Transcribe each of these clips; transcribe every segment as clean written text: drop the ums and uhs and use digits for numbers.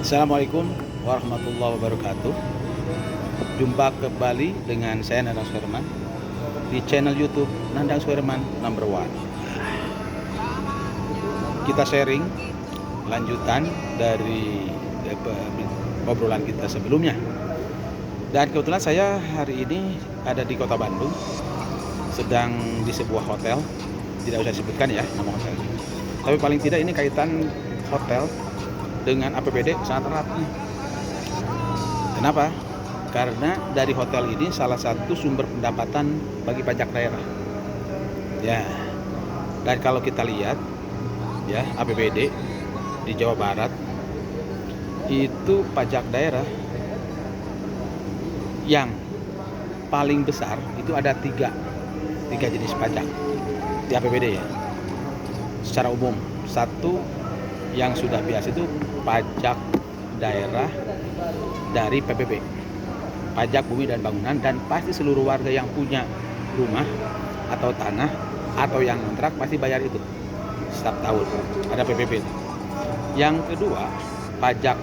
Assalamualaikum warahmatullahi wabarakatuh. Jumpa kembali dengan saya Nandang Suherman di channel YouTube Nandang Suherman Number One. Kita sharing lanjutan dari obrolan kita sebelumnya. Dan kebetulan saya hari ini ada di Kota Bandung, sedang di sebuah hotel. Tidak usah disebutkan ya nama hotelnya. Tapi paling tidak ini kaitan hotel dengan APBD sangat erat. Kenapa? Karena dari hotel ini salah satu sumber pendapatan bagi pajak daerah. Ya. Dan kalau kita lihat ya APBD di Jawa Barat itu pajak daerah yang paling besar itu ada tiga jenis pajak di APBD ya. Secara umum, satu yang sudah biasa itu pajak daerah dari PBB, pajak bumi dan bangunan, dan pasti seluruh warga yang punya rumah atau tanah atau yang kontrak pasti bayar itu setiap tahun, ada PBB. Yang kedua, pajak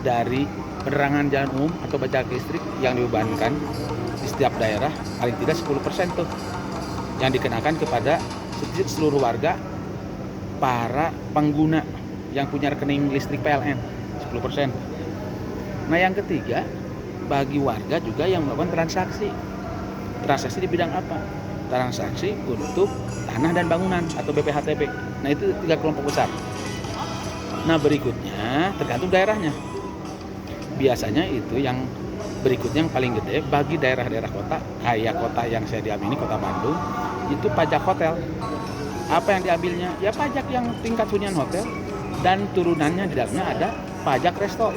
dari penerangan jalan umum atau pajak listrik yang dibebankan di setiap daerah paling tidak 10% tuh yang dikenakan kepada seluruh warga para pengguna yang punya rekening listrik PLN 10%. Nah yang ketiga, bagi warga juga yang melakukan transaksi di bidang apa? Transaksi untuk tanah dan bangunan atau BPHTB. Nah itu tiga kelompok besar. Nah berikutnya tergantung daerahnya. Biasanya itu yang berikutnya yang paling gede bagi daerah-daerah kota, kayak kota yang saya diamini, Kota Bandung, itu pajak hotel. Apa yang diambilnya? Ya pajak yang tingkat hunian hotel, dan turunannya di dalamnya ada pajak resto.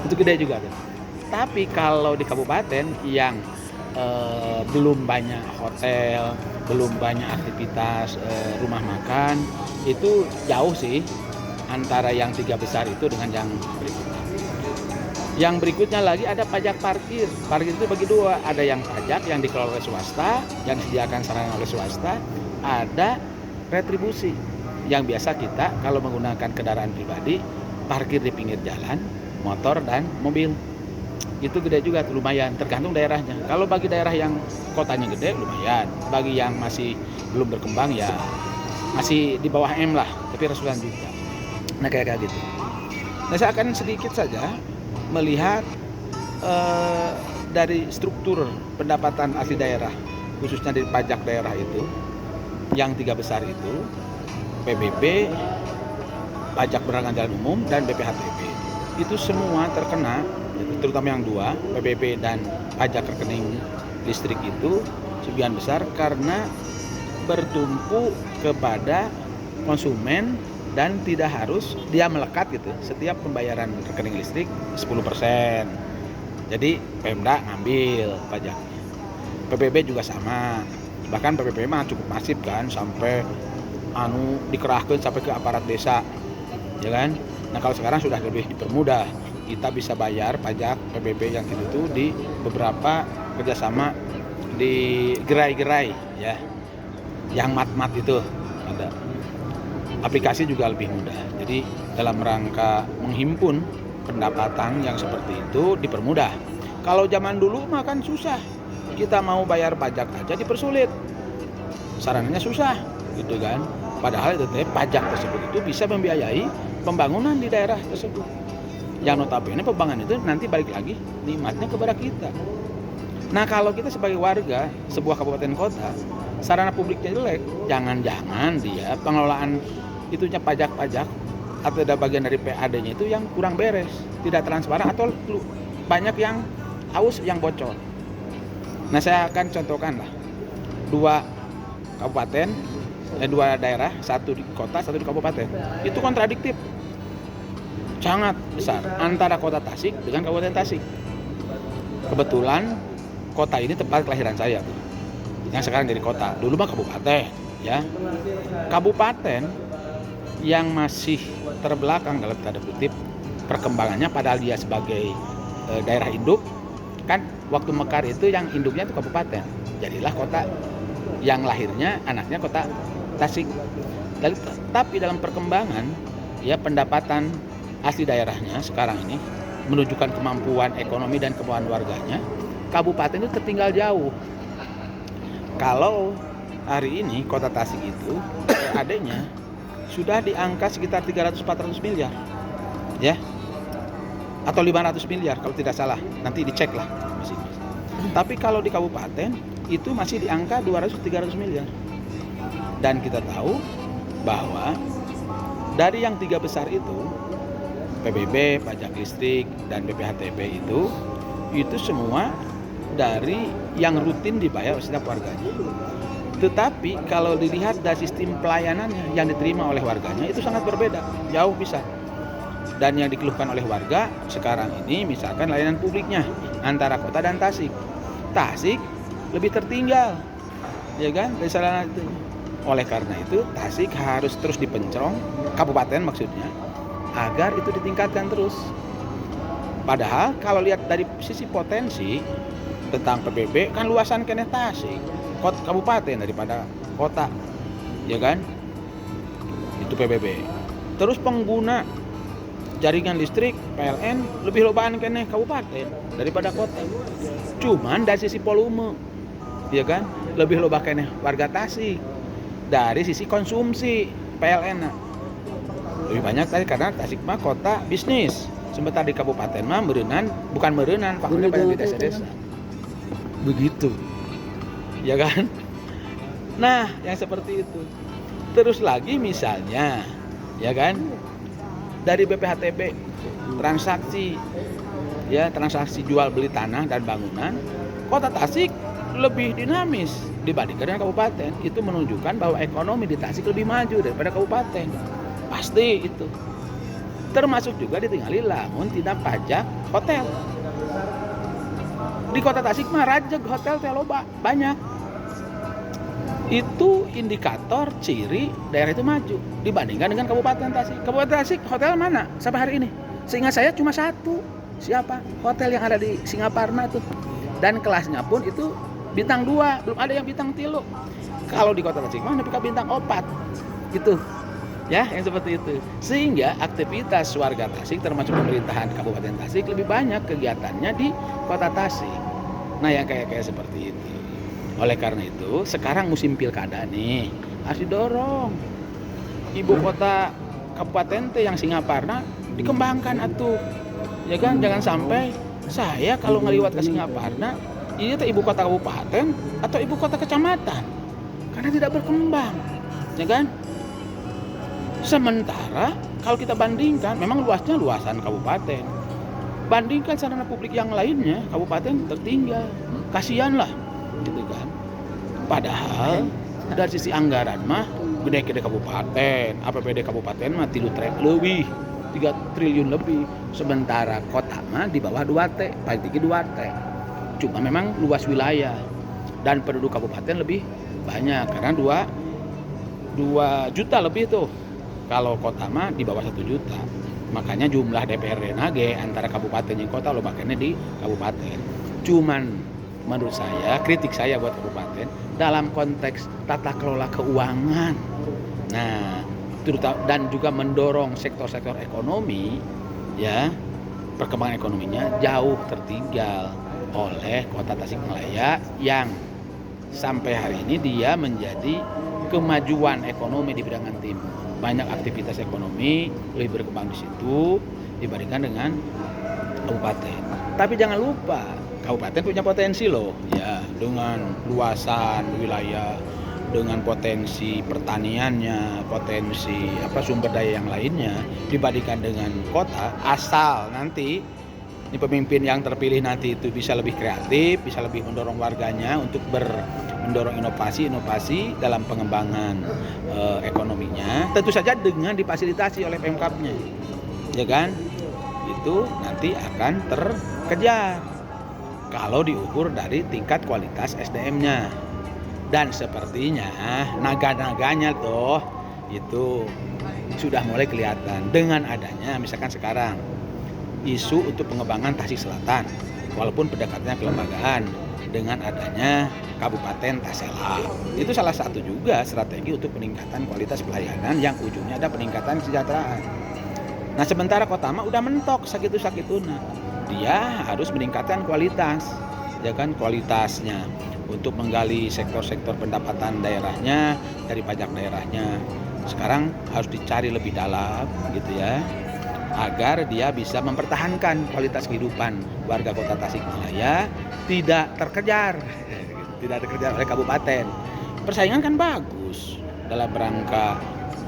Itu gede juga tuh. Tapi kalau di kabupaten yang belum banyak hotel, belum banyak aktivitas rumah makan, itu jauh sih antara yang tiga besar itu dengan yang berikutnya. Yang berikutnya lagi ada pajak parkir. Parkir itu bagi dua, ada yang pajak yang dikelola oleh swasta, yang disediakan sarana oleh swasta, ada retribusi yang biasa kita kalau menggunakan kendaraan pribadi parkir di pinggir jalan, motor dan mobil. Itu gede juga tuh, lumayan, tergantung daerahnya. Kalau bagi daerah yang kotanya gede lumayan, bagi yang masih belum berkembang ya masih di bawah M lah, tapi ratusan juta. Nah kayak gitu. Nah saya akan sedikit saja melihat dari struktur pendapatan asli daerah, khususnya dari pajak daerah itu, yang tiga besar itu PBB, pajak penerangan jalan umum, dan BPHTB. Itu semua terkena, terutama yang dua, PBB dan pajak rekening listrik itu sebagian besar karena bertumpu kepada konsumen dan tidak harus dia melekat gitu setiap pembayaran rekening listrik 10%. Jadi Pemda ngambil pajaknya. PBB juga sama. Bahkan PBB mah cukup masif kan, sampai dikerahkan sampai ke aparat desa. Ya kan? Nah, kalau sekarang sudah lebih dipermudah. Kita bisa bayar pajak PBB yang itu di beberapa kerjasama di gerai-gerai ya. Yang mat-mat itu ada. Aplikasi juga lebih mudah. Jadi dalam rangka menghimpun pendapatan yang seperti itu dipermudah. Kalau zaman dulu mah kan susah. Kita mau bayar pajak aja dipersulit. Sarananya susah, gitu kan. Padahal itu pajak tersebut itu bisa membiayai pembangunan di daerah tersebut. Yang notabene pembangunan itu nanti balik lagi nikmatnya kepada kita. Nah, kalau kita sebagai warga sebuah kabupaten kota, sarana publiknya jelek, jangan-jangan dia pengelolaan itunya pajak-pajak atau ada bagian dari PAD-nya itu yang kurang beres, tidak transparan, atau banyak yang aus yang bocor. Nah, saya akan contohkan lah dua kabupaten, dua daerah, satu di kota, satu di kabupaten. Itu kontradiktif sangat besar antara kota Tasik dengan kabupaten Tasik. Kebetulan kota ini tempat kelahiran saya tuh, yang sekarang jadi kota. Dulu mah kabupaten ya. Kabupaten yang masih terbelakang dalam tanda kutip perkembangannya, padahal dia sebagai daerah induk kan. Waktu mekar itu yang induknya itu kabupaten, jadilah kota yang lahirnya anaknya kota Tasik. Tapi dalam perkembangan ya pendapatan asli daerahnya sekarang ini menunjukkan kemampuan ekonomi dan kemampuan warganya, kabupaten itu tertinggal jauh. Kalau hari ini kota Tasik itu PAD-nya sudah di angka sekitar 300-400 miliar, ya, atau 500 miliar kalau tidak salah, nanti dicek lah masih. Tapi kalau di kabupaten itu masih di angka 200-300 miliar. Dan kita tahu bahwa dari yang 3 besar itu, PBB, pajak listrik, dan BPHTB itu semua dari yang rutin dibayar oleh setiap warganya. Tetapi kalau dilihat dari sistem pelayanannya yang diterima oleh warganya itu sangat berbeda, jauh bisa. Dan yang dikeluhkan oleh warga sekarang ini misalkan layanan publiknya antara kota dan Tasik. Tasik lebih tertinggal, ya kan, dari sarana itu. Oleh karena itu Tasik harus terus dipencong, kabupaten maksudnya, agar itu ditingkatkan terus. Padahal kalau lihat dari sisi potensi tentang PBB kan luasan kene Tasik, kabupaten daripada kota, ya kan? Itu PBB. Terus pengguna jaringan listrik PLN lebih lobaan kene kabupaten daripada kota. Cuman dari sisi volume, ya kan, lebih loba kene warga Tasik. Dari sisi konsumsi PLN lebih banyak tadi karena Tasik mah kota bisnis. Sementara di kabupaten mah bukan meureunan, faktornya banyak di desa-desa. Begitu. Ya kan? Nah, yang seperti itu. Terus lagi misalnya, ya kan? Dari BPHTB transaksi jual beli tanah dan bangunan, kota Tasik lebih dinamis dibandingkan dengan kabupaten. Itu menunjukkan bahwa ekonomi di Tasik lebih maju daripada kabupaten. Pasti itu. Termasuk juga ditinggali lamun tina pajak hotel. Di kota Tasik mah rajeg hotel teh loba, banyak. Itu indikator ciri daerah itu maju dibandingkan dengan Kabupaten Tasik. Kabupaten Tasik hotel mana sampai hari ini? Seingat saya cuma satu. Siapa? Hotel yang ada di Singaparna itu. Dan kelasnya pun itu bintang 2, belum ada yang bintang 3. Kalau di kota Tasik mah nepi ka bintang 4. Gitu. Ya, yang seperti itu. Sehingga aktivitas warga Tasik termasuk pemerintahan Kabupaten Tasik lebih banyak kegiatannya di kota Tasik. Nah, yang kayak seperti itu. Oleh karena itu, sekarang musim pilkada nih, harus didorong. Ibu kota kabupaten teh yang Singaparna dikembangkan atuh. Ya kan, jangan sampai saya kalau ngeliwat ke Singaparna, ini teh ibu kota kabupaten atau ibu kota kecamatan. Karena tidak berkembang. Ya kan? Sementara kalau kita bandingkan, memang luasnya luasan kabupaten. Bandingkan sarana publik yang lainnya, kabupaten tertinggal. Kasihan lah. Gitu kan. Padahal dari sisi anggaran mah gede-gede kabupaten, APBD kabupaten mah 3 triliun lebih. Sementara kota mah di bawah 2T, paling tinggi 2T. Cuma memang luas wilayah dan penduduk kabupaten lebih banyak karena 2 juta lebih tuh. Kalau kota mah di bawah 1 juta. Makanya jumlah DPRD nage antara kabupaten yang kota lo pakainya di kabupaten. Cuman menurut saya, kritik saya buat kabupaten dalam konteks tata kelola keuangan. Nah, dan juga mendorong sektor-sektor ekonomi, ya, perkembangan ekonominya jauh tertinggal oleh kota Tasikmalaya yang sampai hari ini dia menjadi kemajuan ekonomi di bidang timur. Banyak aktivitas ekonomi lebih berkembang di situ dibandingkan dengan kabupaten. Tapi jangan lupa kabupaten punya potensi loh, ya, dengan luasan wilayah, dengan potensi pertaniannya, potensi sumber daya yang lainnya dibandingkan dengan kota. Asal nanti ini pemimpin yang terpilih nanti itu bisa lebih kreatif, bisa lebih mendorong warganya untuk mendorong inovasi dalam pengembangan ekonominya. Tentu saja dengan difasilitasi oleh Pemkabnya, ya kan? Itu nanti akan terkejar kalau diukur dari tingkat kualitas SDM-nya. Dan sepertinya naga-naganya tuh itu sudah mulai kelihatan dengan adanya misalkan sekarang isu untuk pengembangan Tasik Selatan, walaupun pendekatannya kelembagaan dengan adanya Kabupaten Tasela. Itu salah satu juga strategi untuk peningkatan kualitas pelayanan yang ujungnya ada peningkatan kesejahteraan. Nah sementara kota mah udah mentok sakituna. Dia harus meningkatkan kualitas, ya kan, kualitasnya untuk menggali sektor-sektor pendapatan daerahnya dari pajak daerahnya. Sekarang harus dicari lebih dalam gitu ya, agar dia bisa mempertahankan kualitas kehidupan warga kota Tasikmalaya tidak terkejar oleh kabupaten. Persaingan kan bagus dalam rangka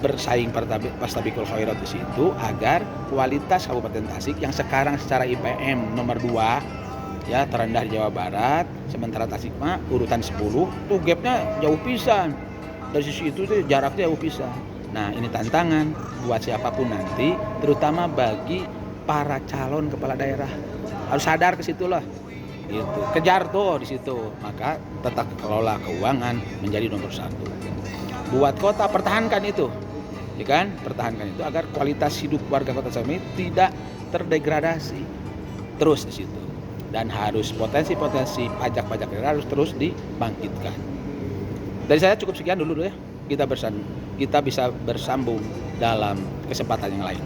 bersaing Pastabikul Khairat di situ, agar kualitas Kabupaten Tasik yang sekarang secara IPM nomor 2 ya terendah di Jawa Barat, sementara Tasik mah urutan 10, tuh gapnya jauh pisan. Dari sisi itu tuh jaraknya jauh pisan. Nah, ini tantangan buat siapapun nanti, terutama bagi para calon kepala daerah. Harus sadar ke situ lah. Gitu. Kejar tuh di situ. Maka tata kelola keuangan menjadi nomor 1. Buat kota pertahankan itu. Ya kan? Pertahankan itu agar kualitas hidup warga kota Tasikmalaya tidak terdegradasi. Terus di situ. Dan harus potensi-potensi pajak-pajak daerah harus terus dibangkitkan. Dari saya cukup sekian dulu ya. Kita bisa bersambung dalam kesempatan yang lain.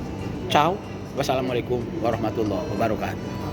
Ciao. Wassalamualaikum warahmatullahi wabarakatuh.